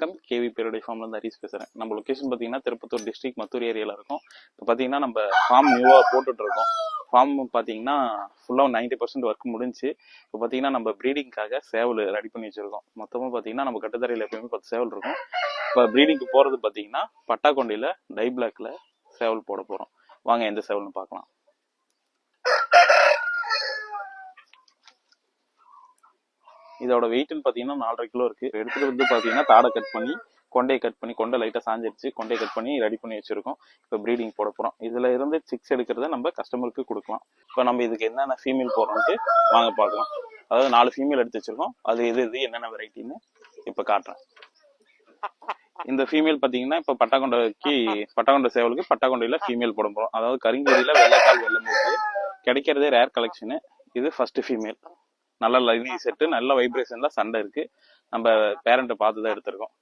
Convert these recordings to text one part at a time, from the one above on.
வணக்கம், கேவி பேருடைய ஃபார்ம்ல இருந்து ஹரிஸ் பேசுறேன். நம்ம லொகேஷன் பார்த்தீங்கன்னா திருப்பத்தூர் டிஸ்ட்ரிக்ட் மத்தூர் ஏரியாவில் இருக்கும். இப்போ பார்த்தீங்கன்னா நம்ம ஃபார்ம் நியூவாக போட்டுட்டு இருக்கோம். ஃபார்ம் பார்த்தீங்கன்னா ஃபுல்லாக 90% ஒர்க் முடிஞ்சு. இப்போ பார்த்தீங்கன்னா நம்ம ப்ரீடிங்காக சேவல் ரெடி பண்ணி வச்சிருக்கோம். மொத்தமாக பார்த்தீங்கன்னா நம்ம கட்டுத்தரையில் எப்பயுமே 10 சேவல் இருக்கும். இப்போ ப்ரீடிங்க்கு போகிறது பார்த்தீங்கன்னா பட்டாக்கொண்டையில் டை பிளாக்ல சேவல் போட போகிறோம். வாங்க எந்த சேவல்னு பார்க்கலாம். இதோட வெயிட்னு பார்த்தீங்கன்னா 4.5 கிலோ இருக்கு. எடுத்துட்டு வந்து பார்த்தீங்கன்னா தாடை கட் பண்ணி கொண்டையை கட் பண்ணி கொண்டை லைட்டாக சாஞ்சிருச்சு, கொண்டையை கட் பண்ணி ரெடி பண்ணி வச்சிருக்கோம். இப்போ ப்ரீடிங் போட போகிறோம். இதில் இருந்து சிக்ஸ் எடுக்கிறத நம்ம கஸ்டமருக்கு கொடுக்கலாம். இப்போ நம்ம இதுக்கு என்னென்ன ஃபீமேல் போடுறோம்ட்டு வாங்க பார்க்கலாம். அதாவது 4 ஃபீமேல் எடுத்து வச்சிருக்கோம். அது இது என்னென்ன வெரைட்டின்னு இப்போ காட்டுறேன். இந்த ஃபீமேல் பார்த்தீங்கன்னா இப்போ பட்டாக்கொண்டை சேவலுக்கு பட்டாக்கொண்டையில் ஃபீமேல் போட போகிறோம். அதாவது கருங்கேரியில் வெள்ளைக்கால் வெள்ளை மூக்கு கிடைக்கிறதே ரேர் கலெக்ஷனு. இது ஃபர்ஸ்ட் ஃபீமேல். நல்ல லைனிங் செட்டு, நல்ல வைப்ரேஷன்ல சண்டை இருக்கு. நம்ம பேரண்ட்டை பார்த்து தான் எடுத்திருக்கோம்.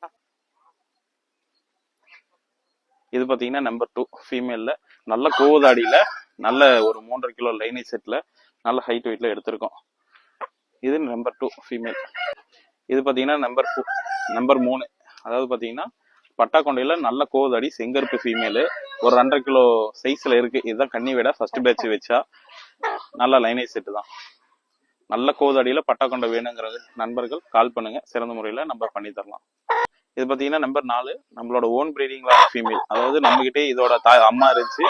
இது பாத்தீங்கன்னா நம்பர் 2 ஃபீமேல்ல நல்ல கோவதாடியில நல்ல ஒரு 3.5 கிலோ லைனிங் செட்ல நல்ல ஹைட் வெயிட்ல எடுத்திருக்கோம். இது நம்பர் 2 ஃபீமேல். இது பாத்தீங்கன்னா நம்பர் 3. அதாவது பாத்தீங்கன்னா பட்டாக்கொண்டையில நல்ல கோவதாடி செங்கருப்பு ஃபீமேலு, ஒரு 2.5 கிலோ சைஸ்ல இருக்கு. இதுதான் கன்னி விட ஃபர்ஸ்ட் பேட்ச் வச்சா நல்ல லைனேஜ் செட்டு தான். நல்ல கோவதாடியில பட்டாக்கொண்டை வேணுங்கிற நண்பர்கள் கால் பண்ணுங்க, சிறந்த முறையில நம்ம பண்ணி தரலாம். இது பாத்தீங்கன்னா நம்பர் 4 நம்மளோட ஓன் பிரீடிங்ல ஃபீமேல். அதாவது நம்ம கிட்டே இதோட அம்மா இருந்துச்சு,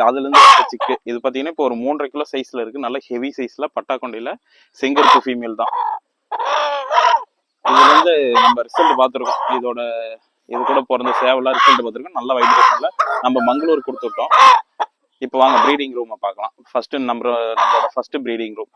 அதுல இருந்து சிக்கு. இது பாத்தீங்கன்னா இப்போ ஒரு 3.5 கிலோ சைஸ்ல இருக்கு. நல்ல ஹெவி சைஸ்ல பட்டாக்கொண்டையில செங்கருப்பு ஃபீமேல் தான். இதுல இருந்து நம்ம ரிசல்ட் பார்த்துருக்கோம். இது கூட பிறந்த சேவலா ரிசல்ட் பார்த்துருக்கோம். நல்ல வைப்ரேஷன்ல நம்ம மங்களூர் கொடுத்துட்டோம். இப்போ வாங்க ப்ரீடிங் ரூமை பார்க்கலாம். நம்மளோட ஃபர்ஸ்ட் ப்ரீடிங் ரூம்.